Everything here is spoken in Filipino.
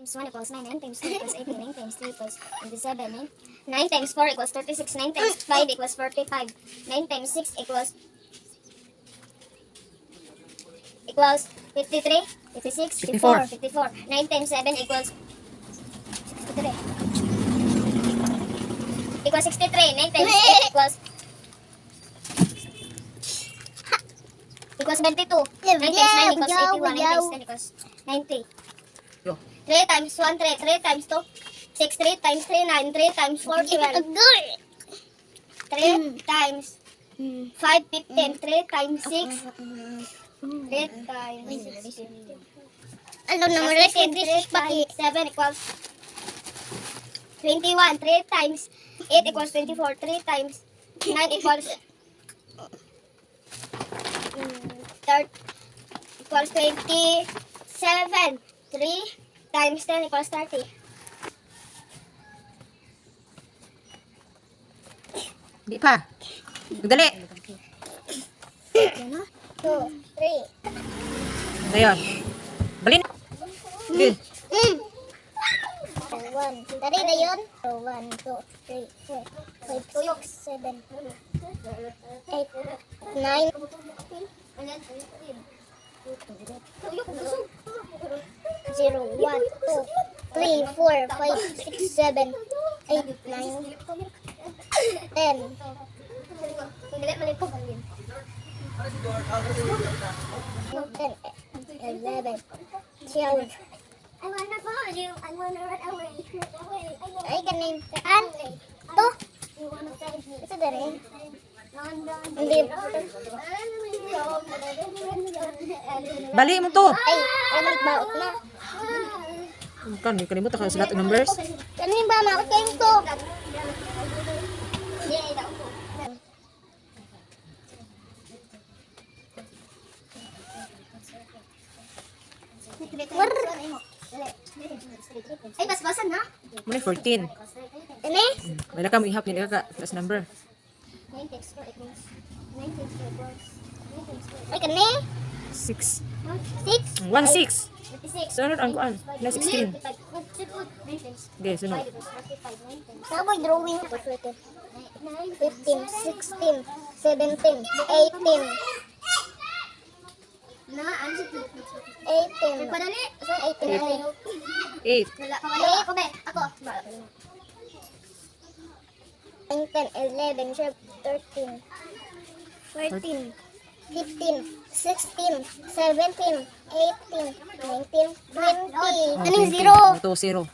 Times 1 equals 9, 9 times 2 equals 18, 9 times 3 equals 27, 9 times 4 equals 36, 9 times 5 equals 45, 9 times 6 equals 53, 56, 54, 54, 9 times 7 equals 63. Equals 63, 9 times 8 equals 22, 9 times 9 equals 81, 9 times 10 equals 90. 3 times 1, 3, 3 times 2, 6, 3 times 3, 9, 3 times 4, 12. 3 times 5, 15, 3 times 6, 3 times 15. Ano naman rin, 3 times 7 equals 21, 3 times 8 equals 24, 3 times 9 equals 27, 3 times 10 equals 30. Di pa. Dali. 2, 3. Ayan. Bali na. Sige. 1. Tari na yun. 1, 2, 3, 4, 5, 6, 7, 8, 9, 0, 1, 2, 3, 4, 5, 6, 7, 8, 9, 10. 11, 12. I wanna follow you. I wanna run away. Ay, ganing. Saan? Ito? Ito na rin. Hindi. Bali mo to. Ay, nagbaot na. Kan, kalimutan ka sulat ang numbers. Kanin ba? Makot kayo ito. Ay, basbasan na. Muna 14. Ini? Wala ka mo ihap ni ka plus number. 9 times 4 equals 9 times 2 equals 9 times 4. Ay, kani? 6. 6? 1 6. 56. Sunod ang kuan. Na 16. 9 times Okay, sunod. 5 equals 45. 9 times Saboy drawing. 15, 16, 17, 18. Na, ano si 18. Padali. Saan 18? 8. Wala. Pawala ako, be. Ako. 9, 10, 11, 12, 13, 14, 15, 16, 17, 18, 19, 20. Anong zero? Ito 0.